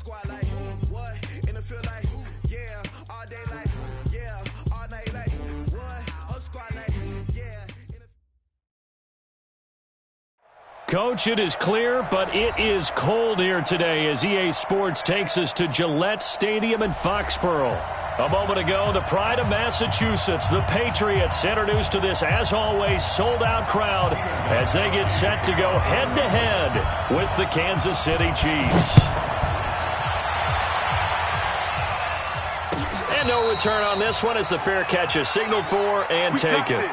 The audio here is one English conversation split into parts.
squad like, what? In the field like, yeah. All day like, yeah. All night like, what? Whole squad like, yeah. Coach, it is clear, but it is cold here today as EA Sports takes us to Gillette Stadium in Foxborough. A moment ago, the pride of Massachusetts, the Patriots, introduced to this, as always, sold-out crowd as they get set to go head-to-head with the Kansas City Chiefs. And no return on this one as the fair catch is signaled for and taken.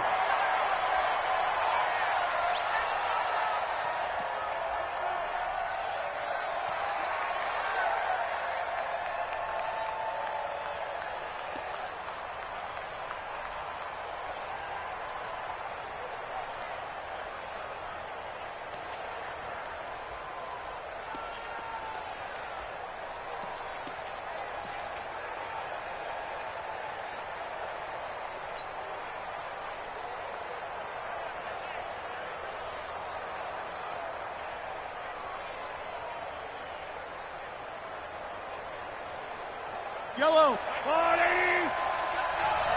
Yellow. 180.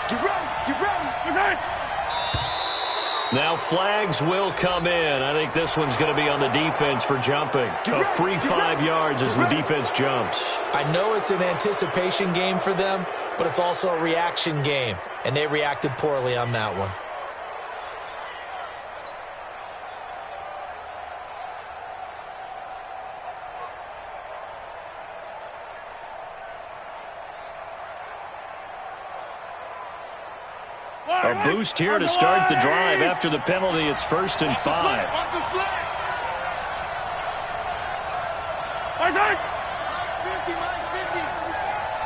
Get ready. Get ready. Present. Now flags will come in. I think this one's going to be on the defense for jumping. A free 5 yards as the defense jumps. I know it's an anticipation game for them, but it's also a reaction game, and they reacted poorly on that one. A boost here to start the drive. After the penalty, it's 1st and 5. Mine's 50. Mine's 50.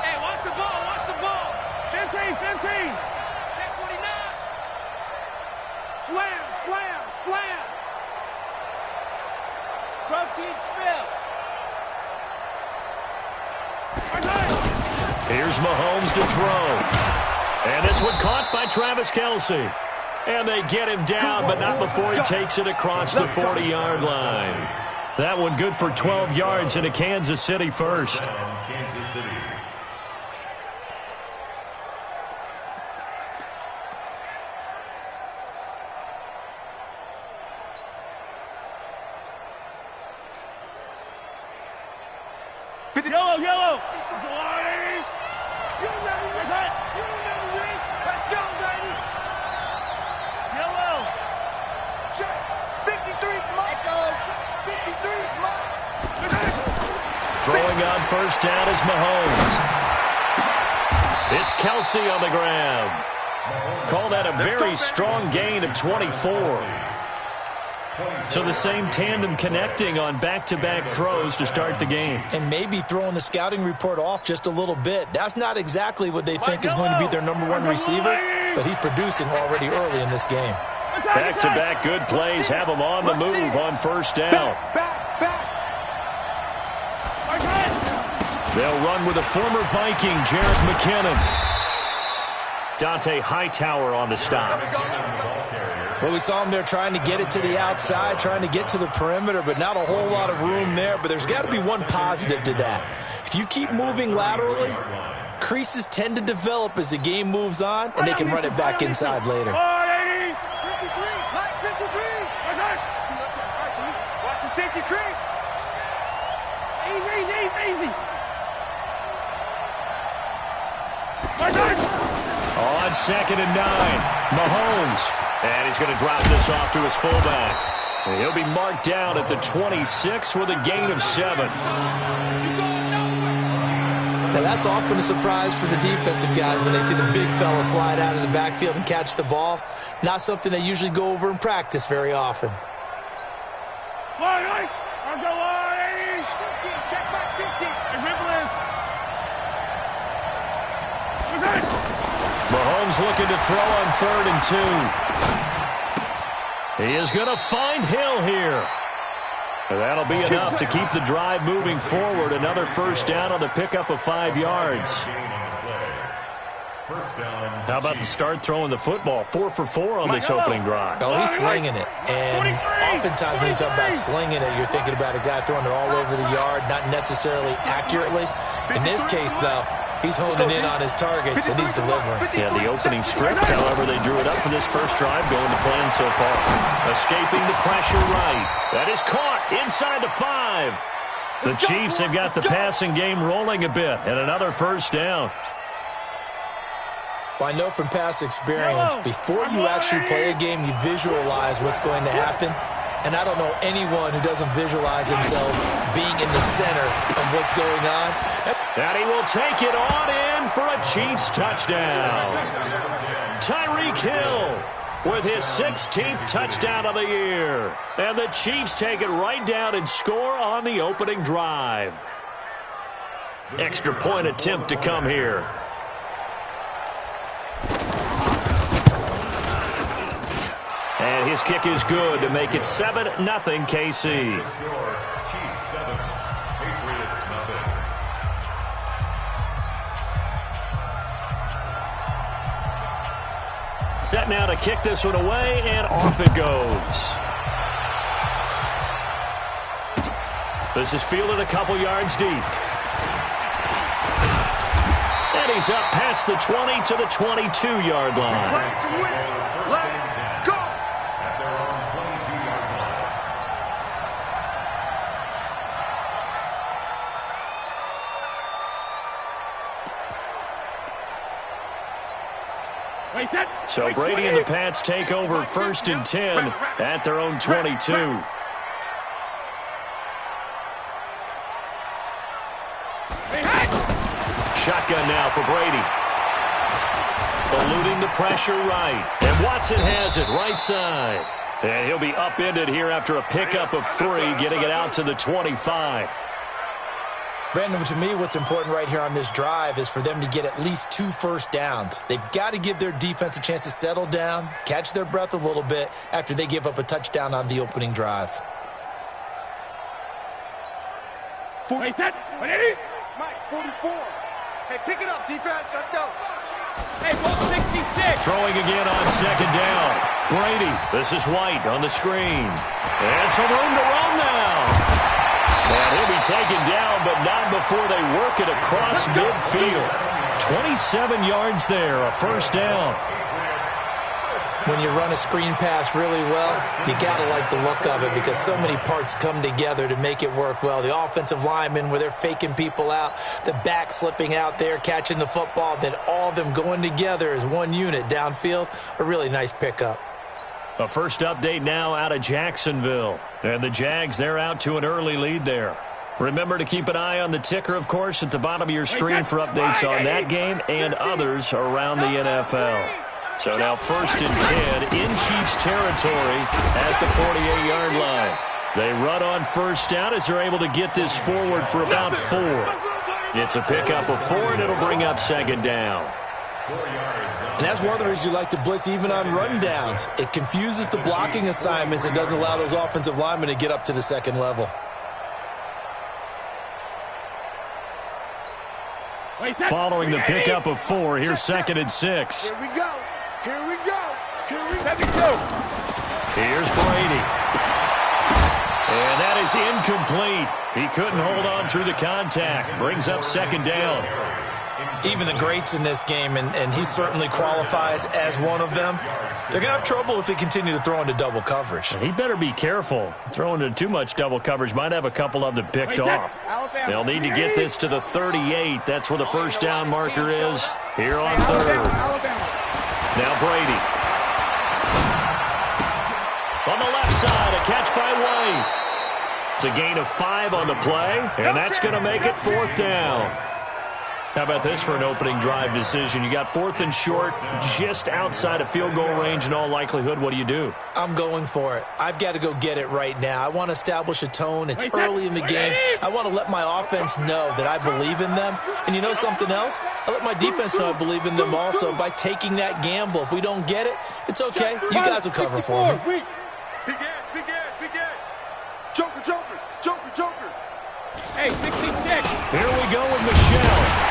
Hey, watch the ball. Watch the ball. 15. Check 49. Slam. Protein spill. Here's Mahomes to throw. And this one caught by Travis Kelce. And they get him down, but not before he takes it across the 40-yard line. That one good for 12 yards into Kansas City first. Kansas City. Yellow. Throwing on first down is Mahomes. It's Kelce on the ground. Call that a very strong gain of 24. So the same tandem connecting on back-to-back throws to start the game. And maybe throwing the scouting report off just a little bit. That's not exactly what they think is going to be their #1 receiver, but he's producing already early in this game. Back-to-back good plays have him on the move on first down. They'll run with a former Viking, Jerick McKinnon. Dante Hightower on the stop. Well, we saw him there trying to get it to the outside, trying to get to the perimeter, but not a whole lot of room there. But there's got to be one positive to that. If you keep moving laterally, creases tend to develop as the game moves on, and they can run it back inside later. 53. Watch the safety creep. Easy. On 2nd and 9, Mahomes. And he's going to drop this off to his fullback. And he'll be marked down at the 26 with a gain of 7. Now that's often a surprise for the defensive guys when they see the big fella slide out of the backfield and catch the ball. Not something they usually go over in practice very often. Mahomes looking to throw on 3rd and 2. He is going to find Hill here. That'll be enough to keep the drive moving forward. Another first down on the pickup of 5 yards. How about the start throwing the football? 4 for 4 on this opening drive. Oh, he's slinging it. And oftentimes when you talk about slinging it, you're thinking about a guy throwing it all over the yard, not necessarily accurately. In this case, though, he's honing in on his targets, and he's delivering. Yeah, the opening script, however, they drew it up for this first drive, going to plan so far. Escaping the pressure right. That is caught inside the 5. The Chiefs have got the passing game rolling a bit, and another first down. Well, I know from past experience, before you actually play a game, you visualize what's going to happen. And I don't know anyone who doesn't visualize themselves being in the center of what's going on. And he will take it on in for a Chiefs touchdown. Tyreek Hill with his 16th touchdown of the year. And the Chiefs take it right down and score on the opening drive. Extra point attempt to come here. And his kick is good to make it 7-0 KC. Set now to kick this one away, and off it goes. This is fielded a couple yards deep. And he's up past the 20 to the 22-yard line. Let's go! So Brady and the Pats take over 1st and 10 at their own 22. Shotgun now for Brady. Eluding the pressure right. And Watson has it right side. And he'll be upended here after a pickup of 3, getting it out to the 25. Brandon, to me, what's important right here on this drive is for them to get at least 2 first downs. They've got to give their defense a chance to settle down, catch their breath a little bit after they give up a touchdown on the opening drive. 47. Mike, 44. Hey, pick it up, defense. Let's go. Hey, ball 66. Throwing again on 2nd down. Brady, this is White on the screen. And some room to run now. And he'll be taken down, but not before they work it across midfield. 27 yards there, a first down. When you run a screen pass really well, you got to like the look of it because so many parts come together to make it work well. The offensive linemen, where they're faking people out, the back slipping out there, catching the football, then all of them going together as one unit downfield, a really nice pickup. A first update now out of Jacksonville. And the Jags, they're out to an early lead there. Remember to keep an eye on the ticker, of course, at the bottom of your screen for updates on that game and others around the NFL. So now 1st and 10 in Chiefs territory at the 48-yard line. They run on first down as they're able to get this forward for about 4. It's a pickup of 4, and it'll bring up 2nd down. And that's one of the reasons you like to blitz even on rundowns. It confuses the blocking assignments and doesn't allow those offensive linemen to get up to the second level. Following the pickup of 4, here's 2nd and 6. Here we go. Here we go. Here we go. Here's Brady. And that is incomplete. He couldn't hold on through the contact. Brings up 2nd down. Even the greats in this game, and he certainly qualifies as one of them, they're going to have trouble if they continue to throw into double coverage. He better be careful. Throwing into too much double coverage might have a couple of them picked off. They'll need to get this to the 38. That's where the first down marker is here on 3rd. Now Brady. On the left side, a catch by White. It's a gain of 5 on the play, and that's going to make it 4th down. How about this for an opening drive decision? You got 4th and short, just outside of field goal range in all likelihood. What do you do? I'm going for it. I've got to go get it right now. I want to establish a tone. It's early in the game. I want to let my offense know that I believe in them. And you know something else? I let my defense know I believe in them also by taking that gamble. If we don't get it, it's okay. You guys will cover for me. Big edge. Joker. Hey, 66. Here we go with Michelle.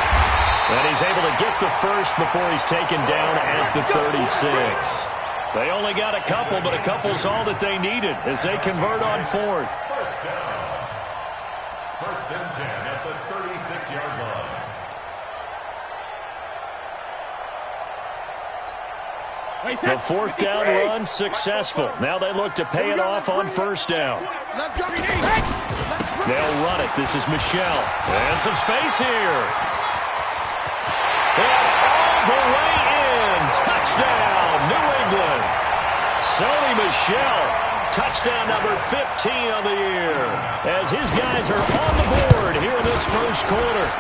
And he's able to get the first before he's taken down at the 36. They only got a couple, but a couple's all that they needed as they convert on fourth. First down. First and 10 at the 36-yard line. The fourth down run successful. Now they look to pay it off on first down. They'll run it. This is Michelle. And some space here. And all the way in. Touchdown, New England. Sony Michel, touchdown number 15 on the year. As his guys are on the board here in this first quarter.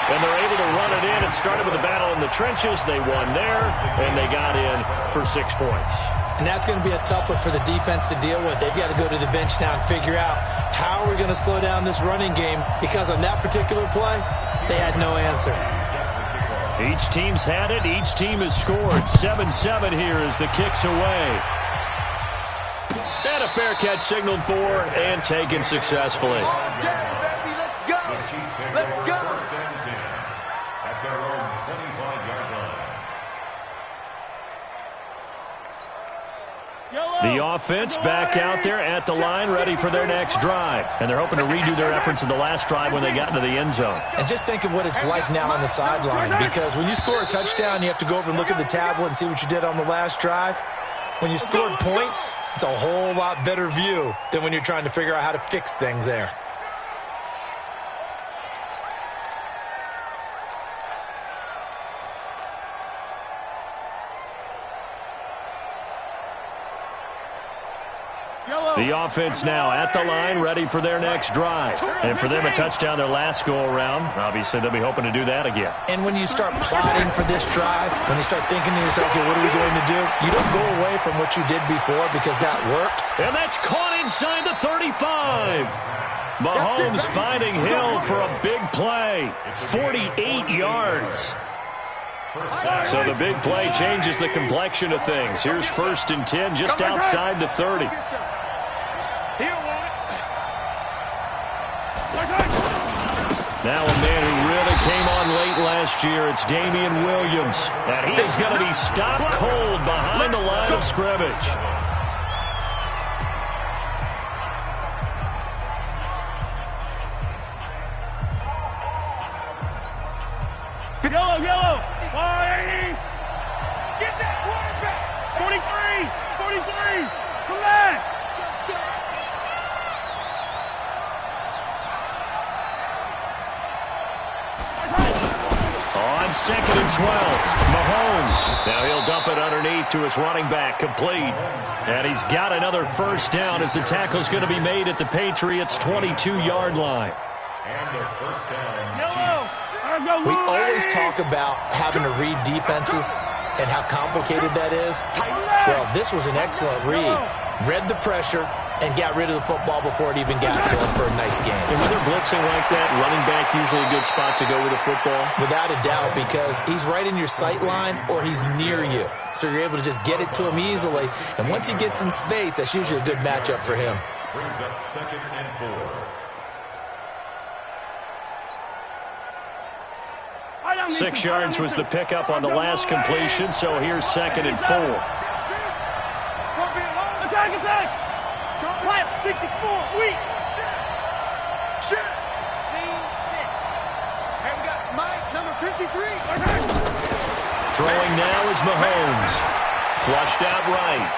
And they're able to run it in. It started with a battle in the trenches. They won there, and they got in for 6 points. And that's going to be a tough one for the defense to deal with. They've got to go to the bench now and figure out how we're going to slow down this running game, because on that particular play, they had no answer. Each team's had it. Each team has scored. 7-7 here as the kick's away. And a fair catch signaled for and taken successfully. Let's go. At their own 25-yard line. The offense back out there at the line, ready for their next drive. And they're hoping to redo their efforts in the last drive when they got into the end zone. And just think of what it's like now on the sideline, because when you score a touchdown, you have to go over and look at the tablet and see what you did on the last drive. When you scored points, it's a whole lot better view than when you're trying to figure out how to fix things there. The offense now at the line, ready for their next drive. And for them, a touchdown their last go-around. Obviously, they'll be hoping to do that again. And when you start plotting for this drive, when you start thinking to yourself, okay, what are we going to do? You don't go away from what you did before because that worked. And that's caught inside the 35. Mahomes finding Hill for a big play. 48 yards. So the big play changes the complexion of things. Here's first and 10 just outside the 30. Now a man who really came on late last year, it's Damian Williams. And he is going to be stopped cold behind the line of scrimmage. Yellow. 180. Get that quarterback. 43. Come on. On second and 12, Mahomes. Now he'll dump it underneath to his running back, complete. And he's got another first down as the tackle's going to be made at the Patriots' 22-yard line. And a first down, Yellow. We always talk about having to read defenses and how complicated that is. Well, this was an excellent read. Read the pressure and got rid of the football before it even got to him for a nice game. And when they're blitzing like that, running back usually a good spot to go with the football. Without a doubt, because he's right in your sight line or he's near you. So you're able to just get it to him easily. And once he gets in space, that's usually a good matchup for him. brings up second and 4. 6 yards was the pickup on the last completion, so here's second and 4. Attack! Quiet, 64, weak. Shit. Scene 6. And we got Mike, number 53. Throwing now is Mahomes. Flushed out right.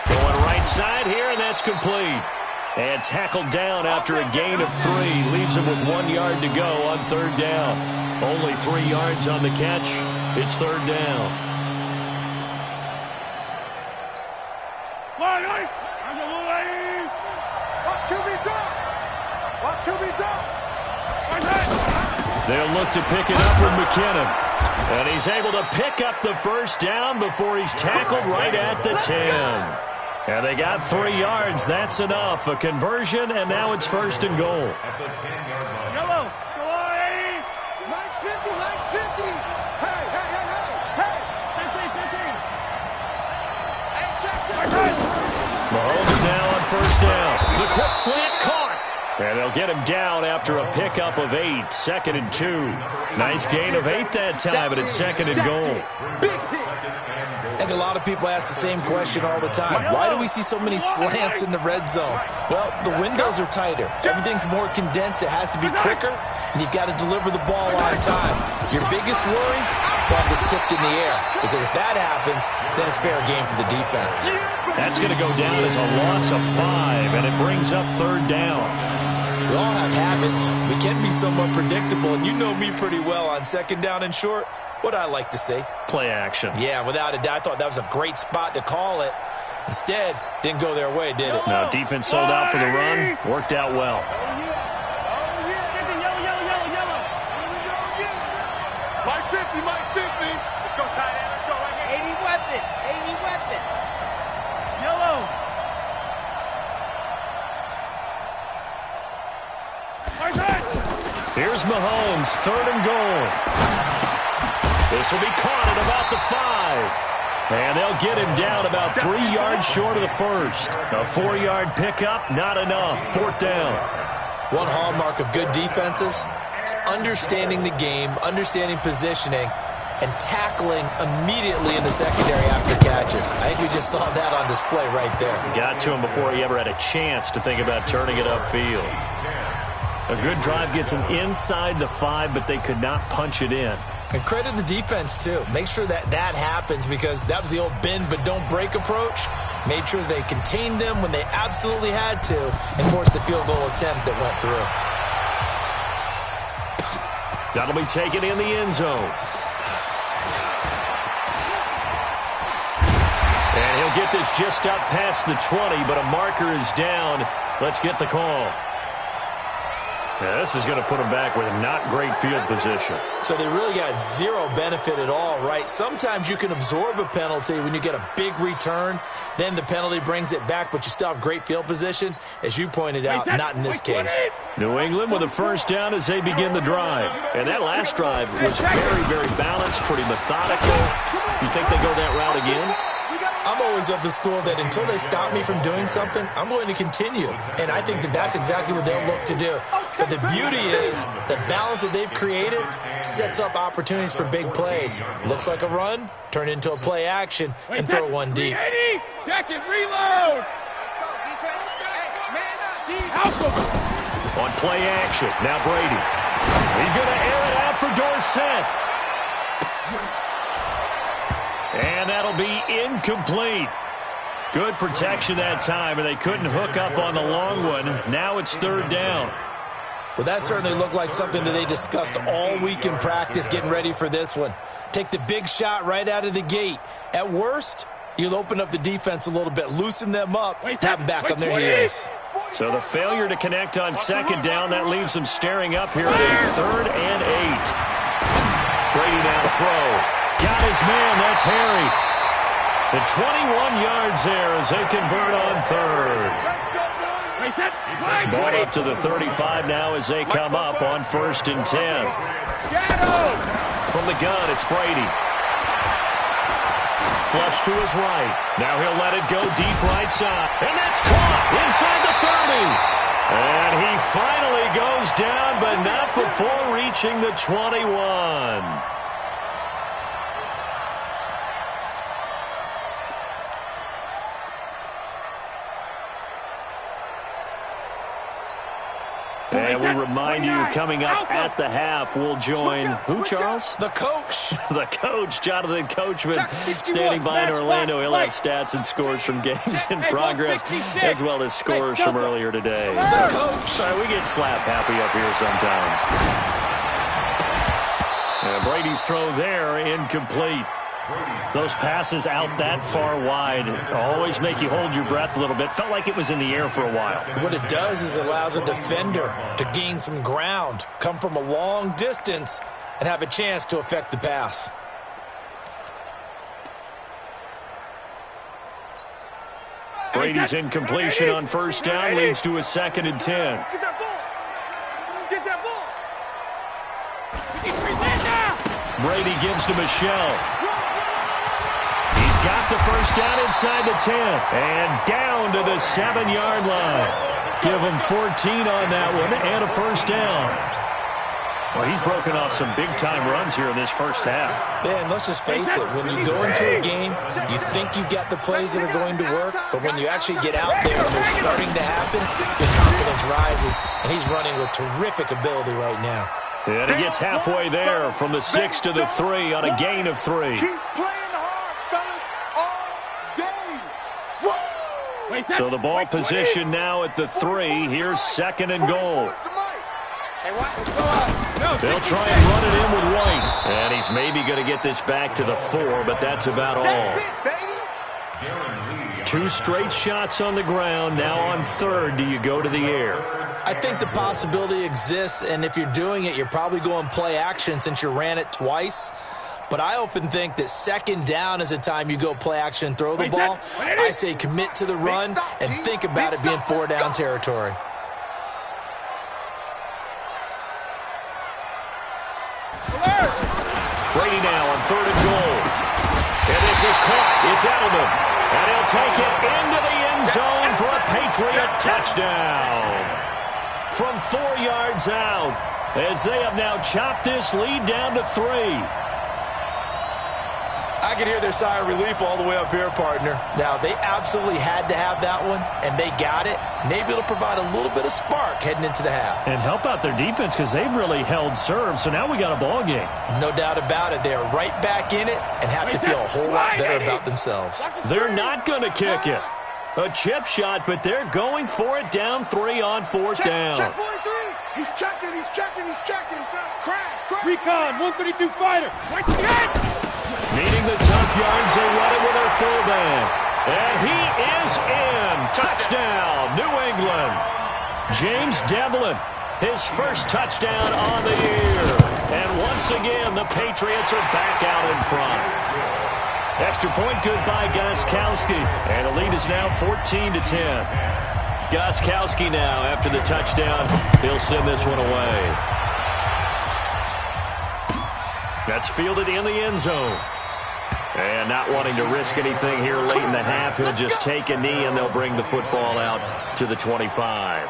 Going right side here, and that's complete. And tackled down after a gain of 3. Leaves him with 1 yard to go on third down. Only 3 yards on the catch. It's third down. They'll look to pick it up with McKinnon. And he's able to pick up the first down before he's tackled right at the 10. And they got 3 yards. That's enough. A conversion, and now it's first and goal. At the 10-yard line. Yellow. Mike's 50. Hey. 15. Mahomes now on first down. The quick slant caught. And they'll get him down after a pickup of 8, 2nd and 2. Nice gain of 8 that time, but it's 2nd and goal. I think a lot of people ask the same question all the time. Why do we see so many slants in the red zone? Well, the windows are tighter. Everything's more condensed. It has to be quicker, and you've got to deliver the ball on time. Your biggest worry? Ball gets tipped in the air. Because if that happens, then it's fair game for the defense. That's going to go down as a loss of 5, and it brings up 3rd down. We all have habits. We can be somewhat predictable, and you know me pretty well on 2nd down and short. What I like to say? Play action. Yeah, without a doubt. I thought that was a great spot to call it. Instead, didn't go their way, did it? No, defense sold out for the run. Worked out well. Mike 50, Mike 50. Let's go, tight end. Let's go right here. 80 weapon. 80 weapon. Yellow. Here's Mahomes, 3rd and goal. This will be caught at about the 5. And they'll get him down about 3 yards short of the first. A 4-yard pickup, not enough. 4th down. One hallmark of good defenses is understanding the game, understanding positioning, and tackling immediately in the secondary after catches. I think we just saw that on display right there. Got to him before he ever had a chance to think about turning it upfield. A good drive gets them inside the 5, but they could not punch it in. And credit the defense, too. Make sure that happens because that was the old bend but don't break approach. Made sure they contained them when they absolutely had to and forced the field goal attempt that went through. That'll be taken in the end zone. And he'll get this just up past the 20, but a marker is down. Let's get the call. Yeah, this is going to put them back with not great field position. So they really got zero benefit at all, right? Sometimes you can absorb a penalty when you get a big return. Then the penalty brings it back, but you still have great field position. As you pointed out, not in this case. New England with a 1st down as they begin the drive. And that last drive was very, very balanced, pretty methodical. You think they go that route again? I'm always of the school that until they stop me from doing something, I'm going to continue. And I think that that's exactly what they'll look to do. But the beauty is the balance that they've created sets up opportunities for big plays. Looks like a run, turn into a play action, and throw one deep. Check it, reload. Let's go, defense. Man up, On play action, now Brady. He's going to air it out for Dorsett. And that'll be incomplete. Good protection that time, and they couldn't hook up on the long one. Now it's 3rd down. Well, that certainly looked like something that they discussed all week in practice getting ready for this one. Take the big shot right out of the gate. At worst, you'll open up the defense a little bit, loosen them up, have them back on their heels. So the failure to connect on 2nd down, that leaves them staring up here at a 3rd and 8. Brady now to throw. Got his man, that's Harry. The 21 yards there as they convert on 3rd. Ball up to the 35 now as they come up on 1st and 10. From the gun, it's Brady. Flush to his right. Now he'll let it go deep right side. And that's caught inside the 30. And he finally goes down, but not before reaching the 21. And we remind you, coming up at the half, we'll join who, Charles? The coach. The coach, Jonathan Coachman, standing by in Orlando. He'll have stats and scores from games in progress, as well as scores from earlier today. The coach. We get slap happy up here sometimes. And Brady's throw there, incomplete. Those passes out that far wide always make you hold your breath a little bit. Felt like it was in the air for a while. What it does is it allows a defender to gain some ground, come from a long distance, and have a chance to affect the pass. Brady's incompletion on 1st down leads to a 2nd and 10. Get that ball. Get that ball. Brady gives to Michelle. He's got the first down inside the 10 and down to the 7-yard line. Give him 14 on that one and a first down. Well, he's broken off some big-time runs here in this first half. Yeah, and let's just face it. When you go into a game, you think you've got the plays that are going to work, but when you actually get out there and they're starting to happen, your confidence rises, and he's running with terrific ability right now. And he gets halfway there from the 6 to the 3 on a gain of 3. Keep playing hard, fellas, all day. So the ball position now at the 3. Here's 2nd and goal. They'll try and run it in with White. And he's maybe going to get this back to the 4, but that's about all. 2 straight shots on the ground. Now on 3rd, do you go to the air? I think the possibility exists, and if you're doing it, you're probably going play action since you ran it twice. But I often think that 2nd down is the time you go play action and throw the ball. I say commit to the run and think about it being 4-down territory. Brady now on 3rd and goal. And this is caught. It's Edelman. And he'll take it into the end zone for a Patriot touchdown. From 4 yards out, as they have now chopped this lead down to 3. I can hear their sigh of relief all the way up here, partner. Now, they absolutely had to have that one, and they got it. Maybe it'll provide a little bit of spark heading into the half. And help out their defense because they've really held serve, so now we got a ball game. No doubt about it. They are right back in it and have to feel a whole lot better about themselves. They're not going to kick it. A chip shot, but they're going for it down 3 on 4th down. Check 43. He's checking. Crash. Recon, 132 fighter. Needing the tough yards, they run it with their fullback. And he is in. Touchdown, New England. James Devlin, his first touchdown on the year. And once again, the Patriots are back out in front. Extra point good by Gostkowski. And the lead is now 14-10. Gostkowski now, after the touchdown, he'll send this one away. That's fielded in the end zone. And not wanting to risk anything here late in the half, he'll just take a knee and they'll bring the football out to the 25.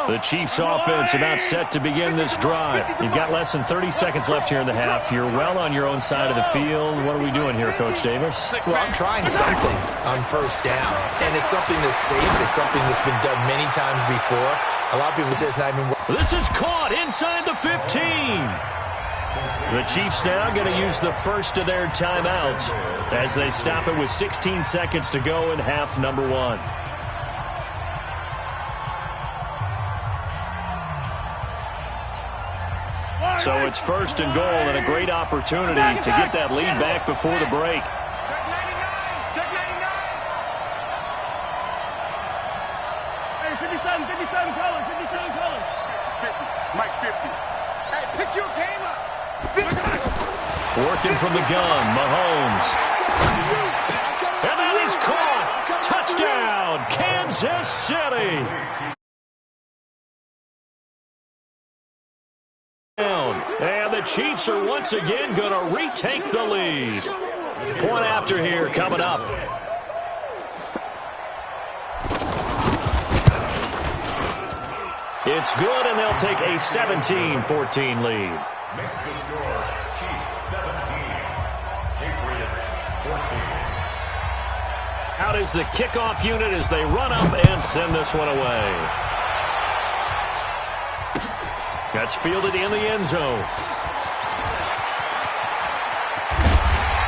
The Chiefs offense about set to begin this drive. You've got less than 30 seconds left here in the half. You're well on your own side of the field. What are we doing here, Coach Davis? Well, I'm trying something on 1st down. And it's something that's safe. It's something that's been done many times before. A lot of people say it's not even... This is caught inside the 15. The Chiefs now going to use the first of their timeouts as they stop it with 16 seconds to go in half number 1. So it's 1st and goal and a great opportunity to get that lead back before the break. Check 99. Hey, 57 colors. 50. Mike 50. Hey, pick your game up. 50. Working from the gun, Mahomes. And that is caught. Touchdown, Kansas City. And the Chiefs are once again going to retake the lead. Point after here coming up. It's good, and they'll take a 17-14 lead. Makes the score Chiefs 17, Patriots 14. Out is the kickoff unit as they run up and send this one away. That's fielded in the end zone.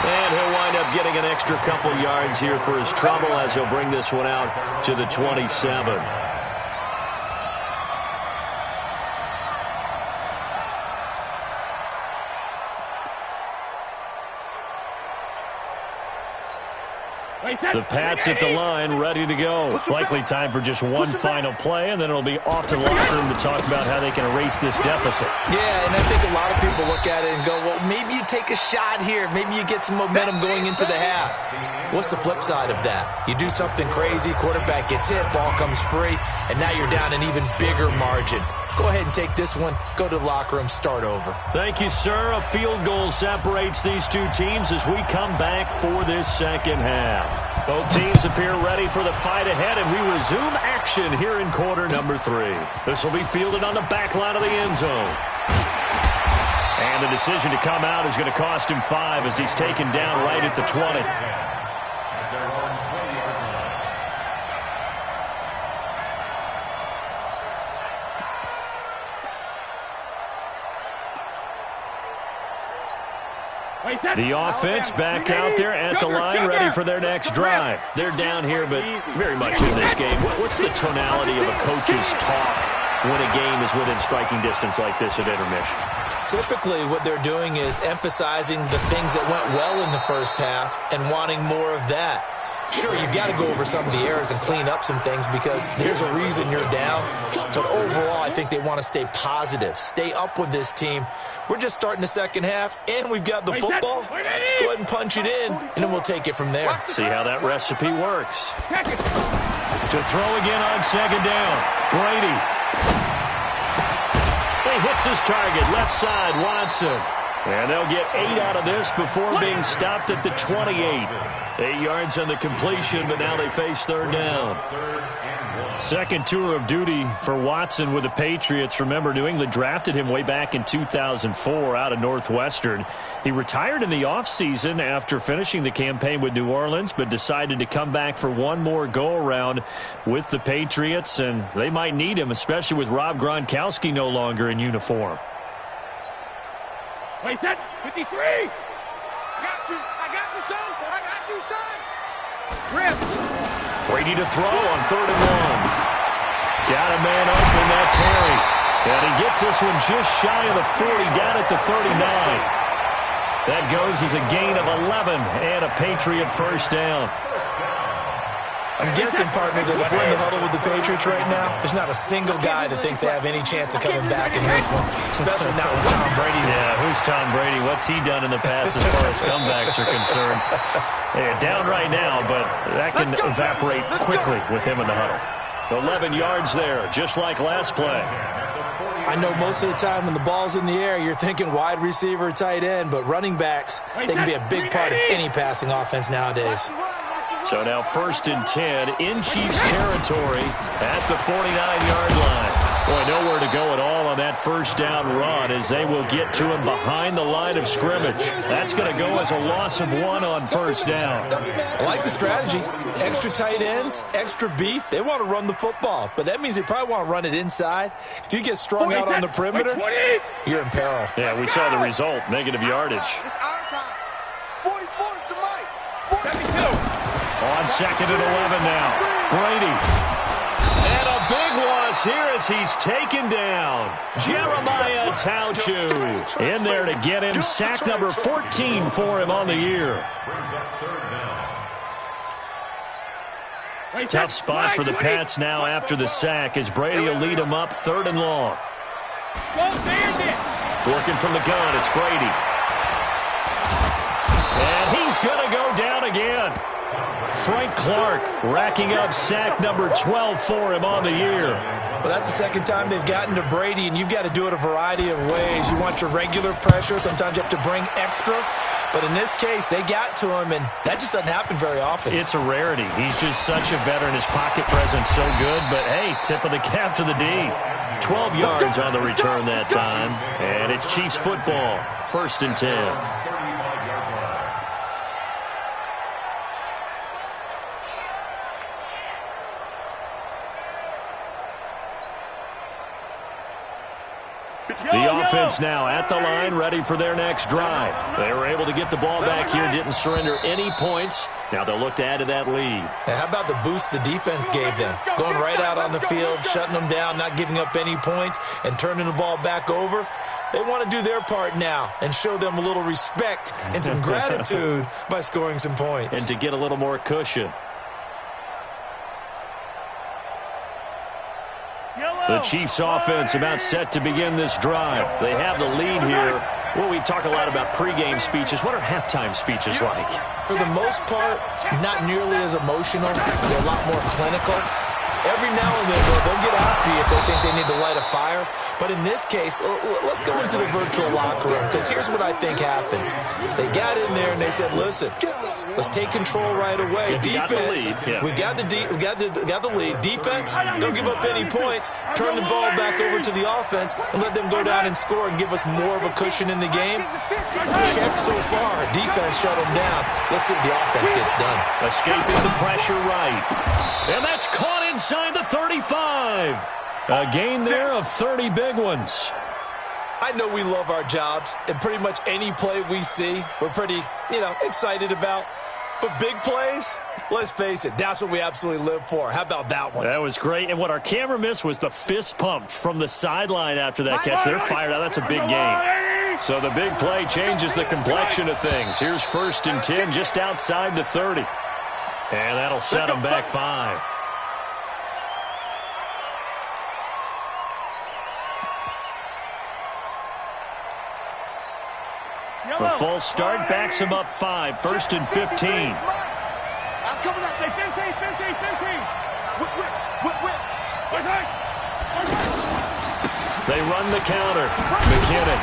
And he'll wind up getting an extra couple yards here for his trouble as he'll bring this one out to the 27. The Pats at the line, ready to go. Likely time for just one final play, and then it'll be off to the locker room to talk about how they can erase this deficit. Yeah, and I think a lot of people look at it and go, well, maybe you take a shot here. Maybe you get some momentum going into the half. What's the flip side of that? You do something crazy, quarterback gets hit, ball comes free, and now you're down an even bigger margin. go ahead and take this one, go to the locker room, start over. Thank you, sir. A field goal separates these two teams as we come back for this second half. Both teams appear ready for the fight ahead, and we resume action here in quarter number 3. This will be fielded on the back line of the end zone. And the decision to come out is going to cost him 5 as he's taken down right at the 20. The offense back out there at the line, ready for their next drive. They're down here, but very much in this game. What's the tonality of a coach's talk when a game is within striking distance like this at intermission? Typically, what they're doing is emphasizing the things that went well in the first half and wanting more of that. Sure, you've got to go over some of the errors and clean up some things because there's a reason you're down. But overall, I think they want to stay positive, stay up with this team. We're just starting the second half, and we've got the football. Let's go ahead and punch it in, and then we'll take it from there. See how that recipe works. To throw again on second down. Brady. He hits his target, left side, Watson. And they'll get 8 out of this before being stopped at the 28. 8 yards on the completion, but now they face third down. Second tour of duty for Watson with the Patriots. Remember, New England drafted him way back in 2004 out of Northwestern. He retired in the offseason after finishing the campaign with New Orleans, but decided to come back for one more go-around with the Patriots, and they might need him, especially with Rob Gronkowski no longer in uniform. Wait, set, 53. I got you, son. I got you, son. Rip. Brady to throw on 3rd and 1. Got a man open, that's Harry. And he gets this one just shy of the 40, down at the 39. That goes as a gain of 11 and a Patriot first down. I'm guessing, partner, that if we're in the huddle with the Patriots right now, there's not a single guy that thinks they have any chance of coming back in this one, especially not with Tom Brady. Yeah, who's Tom Brady? What's he done in the past as far as comebacks are concerned? Yeah, down right now, but that can evaporate quickly with him in the huddle. 11 yards there, just like last play. I know most of the time when the ball's in the air, you're thinking wide receiver, tight end, but running backs, they can be a big part of any passing offense nowadays. So now 1st and 10 in Chiefs territory at the 49-yard line. Boy, nowhere to go at all on that first down run as they will get to him behind the line of scrimmage. That's going to go as a loss of 1 on first down. I like the strategy. Extra tight ends, extra beef. They want to run the football, but that means they probably want to run it inside. If you get strung out on the perimeter, you're in peril. Yeah, we saw the result, negative yardage. It's our time. 44 is the mic. 72. On 2nd and 11 now. Brady. And a big loss here as he's taken down. Jeremiah Tauchu in there to get him. Sack number 14 for him on the year. Tough spot for the Pats now after the sack as Brady will lead him up 3rd and long. Working from the gun, it's Brady. And he's going to go down again. Frank Clark racking up sack number 12 for him on the year. Well, that's the second time they've gotten to Brady, and you've got to do it a variety of ways. You want your regular pressure. Sometimes you have to bring extra. But in this case, they got to him, and that just doesn't happen very often. It's a rarity. He's just such a veteran. His pocket presence so good. But, hey, tip of the cap to the D. 12 yards on the return that time. And it's Chiefs football. 1st and 10. The offense now at the line, ready for their next drive. They were able to get the ball back here, didn't surrender any points. Now they'll look to add to that lead. Now, how about the boost the defense gave them? Going right out on the field, shutting them down, not giving up any points, and turning the ball back over. They want to do their part now and show them a little respect and some gratitude by scoring some points. And to get a little more cushion. The Chiefs offense about set to begin this drive. They have the lead here. Well, we talk a lot about pregame speeches. What are halftime speeches like? For the most part, not nearly as emotional. They're a lot more clinical. Every now and then, they'll get happy if they think they need to light a fire. But in this case, let's go into the virtual locker room, because here's what I think happened. They got in there and they said, listen, let's take control right away. Defense, we got the lead. Defense, don't give up any points. Turn the ball back over to the offense and let them go down and score and give us more of a cushion in the game. Check so far. Defense shut them down. Let's see if the offense gets done. Escaping the pressure right. And that's caught inside the 35. A gain there of 30 big ones. I know we love our jobs, and pretty much any play we see, we're pretty, excited about. But big plays, let's face it, that's what we absolutely live for. How about that one? That was great. And what our camera missed was the fist pump from the sideline after that catch. They're fired out. That's a big gain. So the big play changes the complexion of things. Here's 1st and 10 just outside the 30. And that'll set them back 5. The false start backs him up 5. 1st and 15. I'm coming up. Say 15, 15, 15. Whip. They run the counter. McKinnon.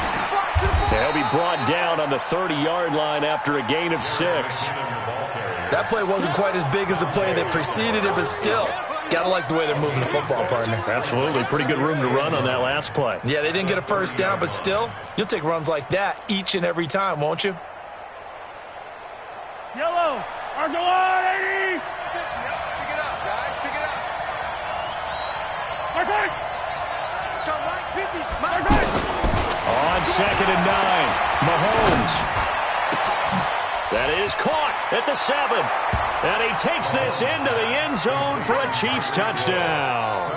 He'll be brought down on the 30-yard line after a gain of 6. That play wasn't quite as big as the play that preceded it, but still, got to like the way they're moving the football, partner. Absolutely. Pretty good room to run on that last play. Yeah, they didn't get a first down, but still, you'll take runs like that each and every time, won't you? Yellow. NardGoHard's 80. Pick it up, guys. Pick it up. Mark right. Let's go, Mike. 50. Mark right. On 2nd and 9, Mahomes. That is caught at the 7. And he takes this into the end zone for a Chiefs touchdown.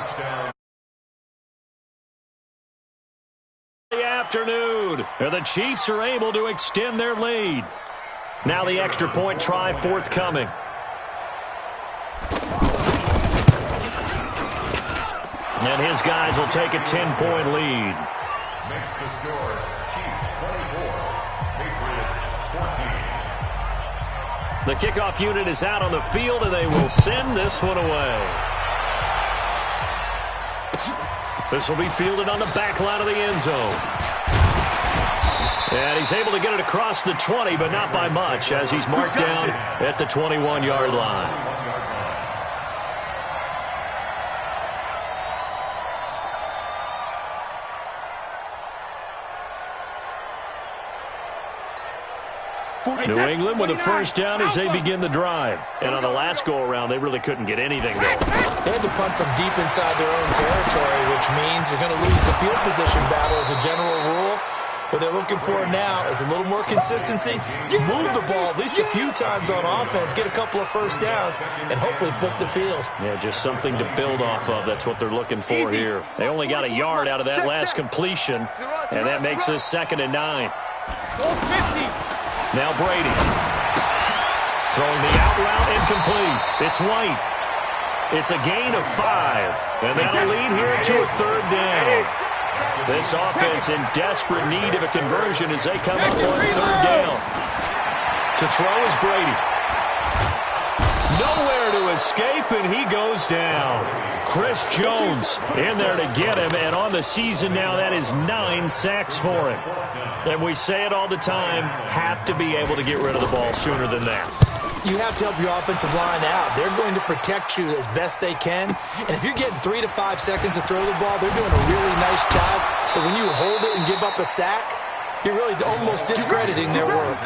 The afternoon. And the Chiefs are able to extend their lead. Now the extra point try forthcoming. And his guys will take a 10-point lead. Makes the score Chiefs 24, Patriots 14. The kickoff unit is out on the field, and they will send this one away. This will be fielded on the back line of the end zone. And he's able to get it across the 20, but not by much, as he's marked down at the 21-yard line. New England with a first down as they begin the drive. And on the last go-around, they really couldn't get anything going. They had to punt from deep inside their own territory, which means you're going to lose the field position battle as a general rule. What they're looking for now is a little more consistency. Move the ball at least a few times on offense, get a couple of first downs, and hopefully flip the field. Yeah, just something to build off of. That's what they're looking for here. They only got a yard out of that last completion, and that makes this 2nd and 9. 450. Now Brady. Throwing the out route incomplete. It's White. It's a gain of 5. And that'll lead here to a 3rd down. This offense in desperate need of a conversion as they come up on 3rd down. To throw is Brady. Nowhere to escape, and he goes down. Chris Jones in there to get him, and on the season now, that is 9 sacks for him. And we say it all the time, have to be able to get rid of the ball sooner than that. You have to help your offensive line out. They're going to protect you as best they can. And if you're getting 3 to 5 seconds to throw the ball, they're doing a really nice job. But when you hold it and give up a sack, you're really almost discrediting their work.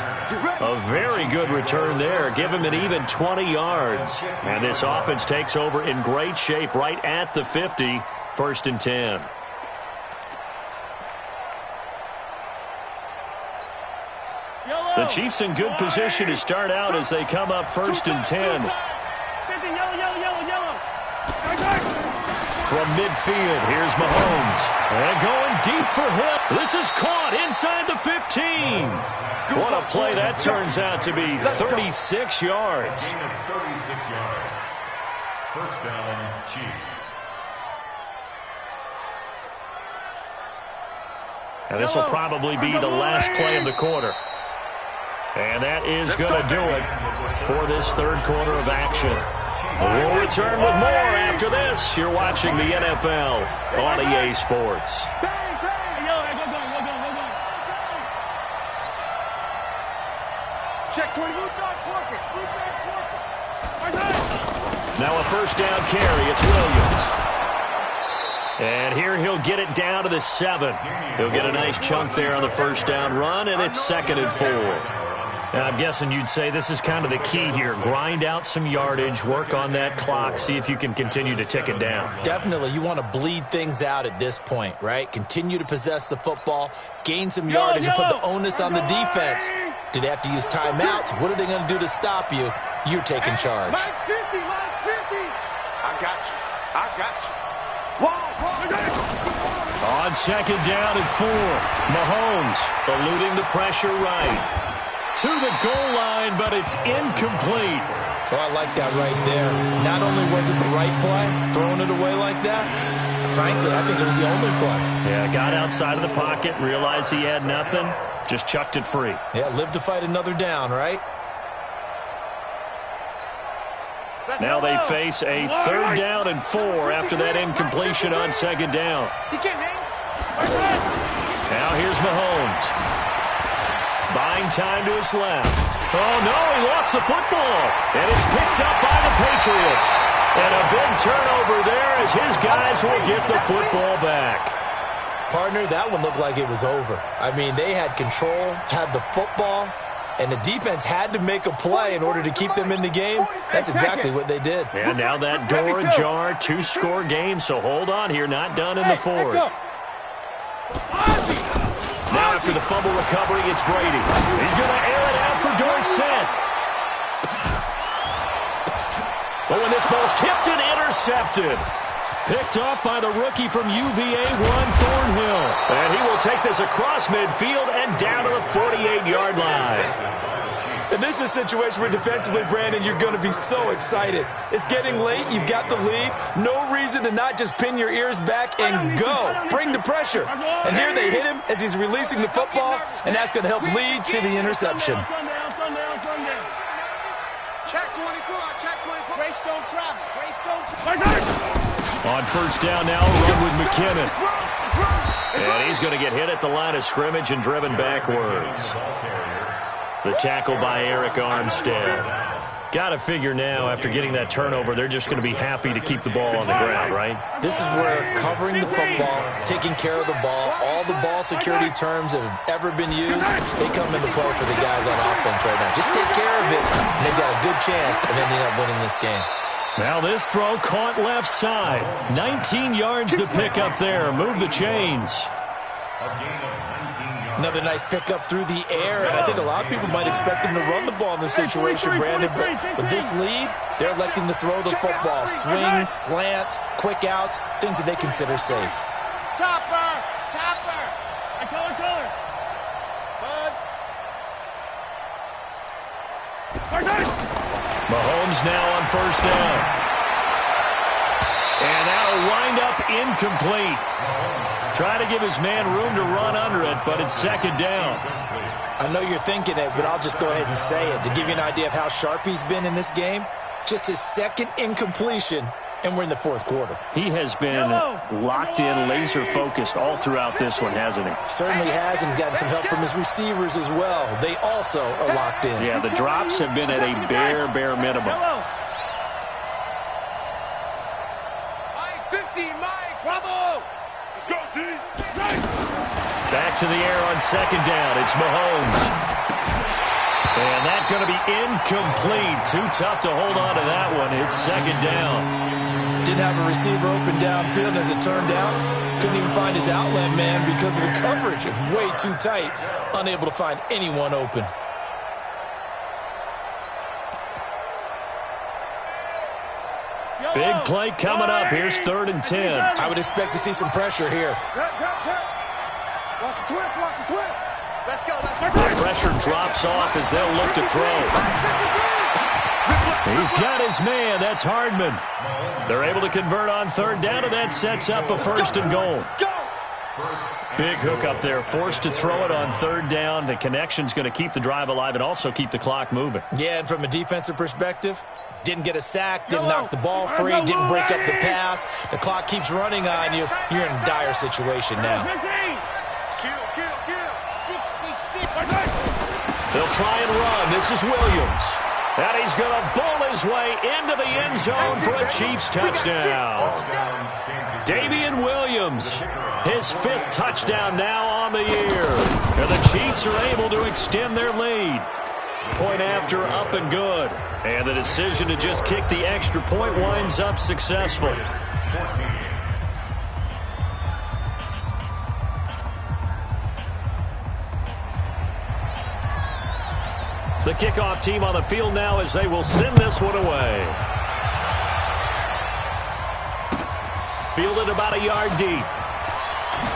A very good return there. Give him an even 20 yards. And this offense takes over in great shape right at the 50. 1st and 10. The Chiefs in good position to start out as they come up 1st and 10. From midfield, here's Mahomes. And going deep for Hill. This is caught inside the 15. What a play that turns out to be. 36 yards. 36 yards. 1st down, Chiefs. And this will probably be the last play of the quarter. And that is going to do it for this 3rd quarter of action. We'll return with more after this. You're watching the NFL on EA Sports. Check 20. Now a first down carry. It's Williams. And here he'll get it down to the 7. He'll get a nice chunk there on the first down run, and it's 2nd and 4. And I'm guessing you'd say this is kind of the key here. Grind out some yardage, work on that clock, see if you can continue to tick it down. Definitely. You want to bleed things out at this point, right? Continue to possess the football, gain some yardage, and put the onus on the defense. Do they have to use timeouts? What are they going to do to stop you? You're taking charge. Mine's 50. I got you. On 2nd down and 4, Mahomes eluding the pressure right to the goal line, but it's incomplete. Oh, I like that right there. Not only was it the right play, throwing it away like that, frankly, I think it was the only play. Yeah, got outside of the pocket, realized he had nothing, just chucked it free. Yeah, live to fight another down, right? Now they face a 3rd down and 4 after that incompletion on 2nd down. Now here's Mahomes. Buying time to his left. Oh, no, he lost the football. And it's picked up by the Patriots. And a big turnover there as his guys will get the football back. Partner, that one looked like it was over. I mean, they had control, had the football, and the defense had to make a play in order to keep them in the game. That's exactly what they did. And now that door ajar, 2-score game, so hold on here, not done in the 4th. Now after the fumble recovery, it's Brady. He's going to air it out for Dorsett. But when this ball's tipped and intercepted. Picked off by the rookie from UVA, Juan Thornhill. And he will take this across midfield and down to the 48-yard line. And this is a situation where defensively, Brandon, you're going to be so excited. It's getting late. You've got the lead. No reason to not just pin your ears back and go. Bring the pressure. And here they hit him as he's releasing the football, and that's going to help lead to the interception. Check 24. Grace don't travel. On 1st down now, run with McKinnon. And he's going to get hit at the line of scrimmage and driven backwards. The tackle by Eric Armstead. Got to figure now, after getting that turnover, they're just going to be happy to keep the ball on the ground, right? This is where covering the football, taking care of the ball, all the ball security terms that have ever been used, they come into play for the guys on offense right now. Just take care of it, and they've got a good chance of ending up winning this game. Now this throw caught left side. 19 yards to pick up there. Move the chains. Another nice pickup through the air, and I think a lot of people might expect them to run the ball in this situation, Brandon, but with this lead, they're electing to throw the football. Swings, slants, quick outs, things that they consider safe. Chopper. Buzz. Mahomes now on 1st down. And that'll wind up incomplete. Trying to give his man room to run under it, but it's 2nd down. I know you're thinking it, but I'll just go ahead and say it. To give you an idea of how sharp he's been in this game, just his 2nd incompletion, and we're in the 4th quarter. He has been locked in, laser-focused all throughout this one, hasn't he? Certainly has, and he's gotten some help from his receivers as well. They also are locked in. Yeah, the drops have been at a bare minimum. 50, Mike, bravo! Let's go, D. Back to the air on 2nd down. It's Mahomes. And that's going to be incomplete. Too tough to hold on to that one. It's 2nd down. Didn't have a receiver open downfield, as it turned out. Couldn't even find his outlet man because of the coverage. It's way too tight. Unable to find anyone open. Big play coming up. Here's 3rd and 10. I would expect to see some pressure here. Watch the twist. Let's go. The pressure drops off as they'll look to throw. He's got his man. That's Hardman. They're able to convert on 3rd down, and that sets up a 1st and goal. Big hook up there, forced to throw it on third down. The connection's going to keep the drive alive and also keep the clock moving. Yeah, and from a defensive perspective, didn't get a sack, didn't knock the ball free, didn't break up the pass. The clock keeps running on you. You're in a dire situation now. They'll try and run. This is Williams. And he's going to bowl his way into the end zone for a Chiefs touchdown. Damian Williams, his 5th touchdown now on the year. And the Chiefs are able to extend their lead. Point after, up and good. And the decision to just kick the extra point winds up successful. The kickoff team on the field now as they will send this one away. Fielded about a yard deep.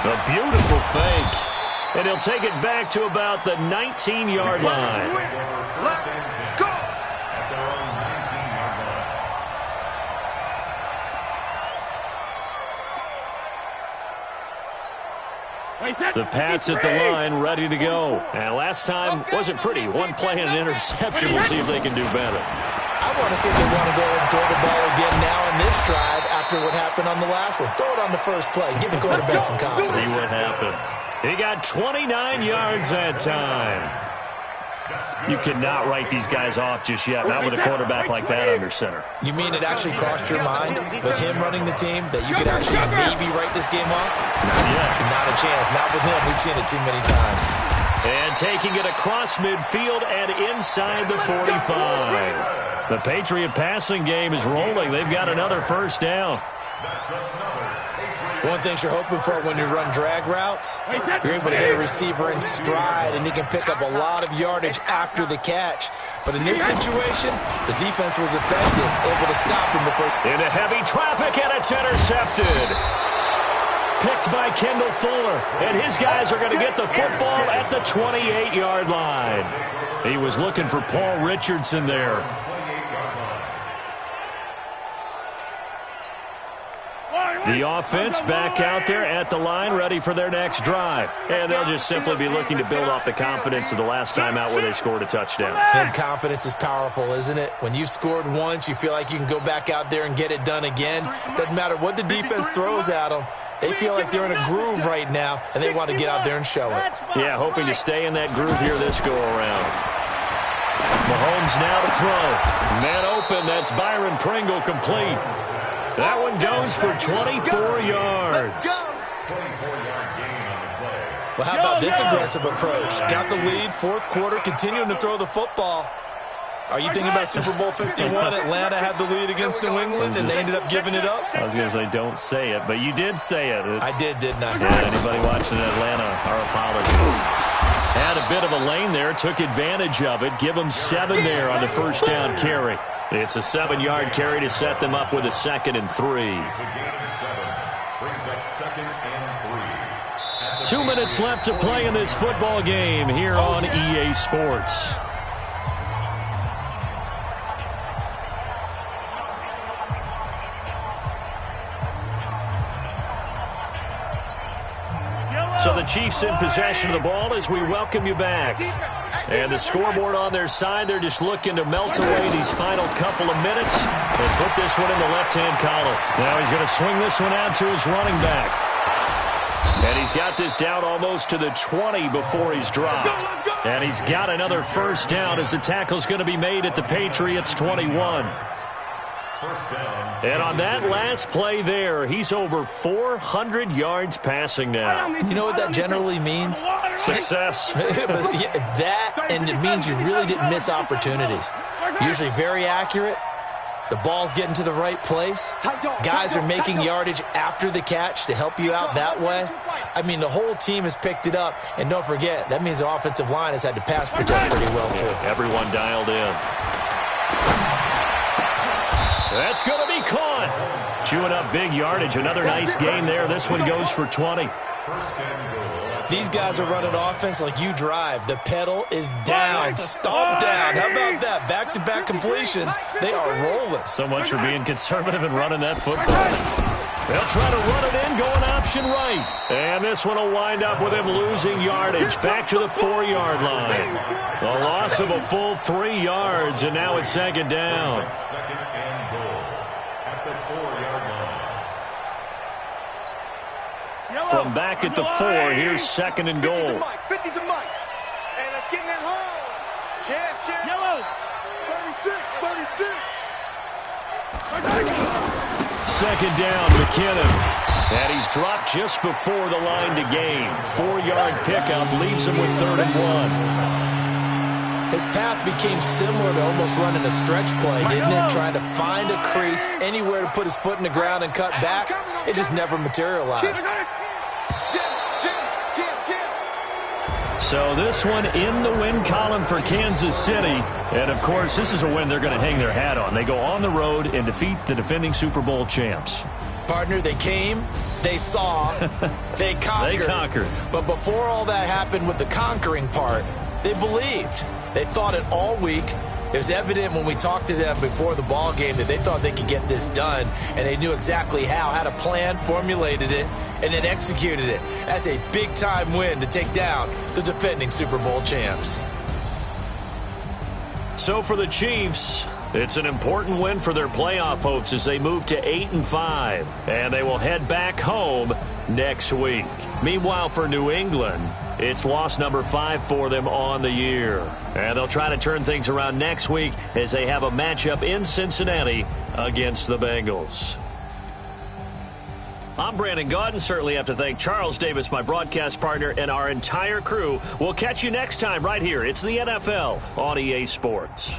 A beautiful fake. And he'll take it back to about the 19-yard line. Let's go! The Pats at the line, ready to go. And last time wasn't pretty. One play and an interception. We'll see if they can do better. I want to see if they want to go ahead and throw the ball again now in this drive after what happened on the last one. Throw it on the first play. Give the quarterback some confidence. See what happens. He got 29 yards that time. You cannot write these guys off just yet, not with a quarterback like that under center. You mean it actually crossed your mind with him running the team that you could actually maybe write this game off? Not yet. Not a chance. Not with him. We've seen it too many times. And taking it across midfield and inside the 45. The Patriot passing game is rolling. They've got another first down. One thing you're hoping for when you run drag routes, you're able to hit a receiver in stride, and he can pick up a lot of yardage after the catch. But in this situation, the defense was effective, able to stop him before. Into heavy traffic, and it's intercepted. Picked by Kendall Fuller, and his guys are going to get the football at the 28-yard line. He was looking for Paul Richardson there. The offense back out there at the line, ready for their next drive. And they'll just simply be looking to build off the confidence of the last time out where they scored a touchdown. And confidence is powerful, isn't it? When you've scored once, you feel like you can go back out there and get it done again. Doesn't matter what the defense throws at them. They feel like they're in a groove right now, and they want to get out there and show it. Yeah, hoping to stay in that groove here this go-around. Mahomes now to throw. Man open, that's Byron Pringle complete. That one goes for 24 yards. Well, how about this aggressive approach? Got the lead, fourth quarter, continuing to throw the football. Are you thinking about Super Bowl 51? Atlanta had the lead against New England, and they ended up giving it up? I was going to say, don't say it, but you did say it. I didn't I? Yeah, anybody watching Atlanta, our apologies. Had a bit of a lane there, took advantage of it. Give them 7 there on the first down carry. It's a 7-yard carry to set them up with a 2nd and 3. 2 minutes left to play in this football game here on EA Sports. So the Chiefs in possession of the ball as we welcome you back. And the scoreboard on their side, they're just looking to melt away these final couple of minutes and put this one in the left-hand column. Now he's going to swing this one out to his running back. And he's got this down almost to the 20 before he's dropped. And he's got another first down as the tackle's going to be made at the Patriots' 21. And on that last play there, he's over 400 yards passing now. You know what that generally means? Success. That, and it means you really didn't miss opportunities. Usually very accurate. The ball's getting to the right place. Guys are making yardage after the catch to help you out that way. I mean, the whole team has picked it up. And don't forget, that means the offensive line has had to pass protect pretty well, too. Everyone dialed in. That's going to be caught. Chewing up big yardage. Another nice gain there. This one goes for 20. These guys are running offense like you drive. The pedal is down. Stomp down. How about that? Back-to-back completions. They are rolling. So much for being conservative and running that football. They'll try to run it in, going option right. And this one will wind up with him losing yardage back to the 4-yard line. A loss of a full 3 yards, and now it's second down. Second and goal at the 4-yard line. From back at the 4, here's second and goal. 50's the mic. Hey, let's get in that holes. Chance. Yellow. 36. Second down, McKinnon. And he's dropped just before the line to gain. 4-yard pickup leaves him with 3rd and 1. His path became similar to almost running a stretch play, didn't it? Trying to find a crease, anywhere to put his foot in the ground and cut back. It just never materialized. So this one in the win column for Kansas City. And, of course, this is a win they're going to hang their hat on. They go on the road and defeat the defending Super Bowl champs. Partner, they came, they saw, they conquered. They conquered. But before all that happened with the conquering part, they believed. They thought it all week. It was evident when we talked to them before the ball game that they thought they could get this done, and they knew exactly how, had a plan, formulated it, and then executed it. That's a big-time win to take down the defending Super Bowl champs. So for the Chiefs, it's an important win for their playoff hopes as they move to 8-5, and they will head back home next week. Meanwhile, for New England, it's loss number 5 for them on the year. And they'll try to turn things around next week as they have a matchup in Cincinnati against the Bengals. I'm Brandon Gaudin. Certainly have to thank Charles Davis, my broadcast partner, and our entire crew. We'll catch you next time right here. It's the NFL on EA Sports.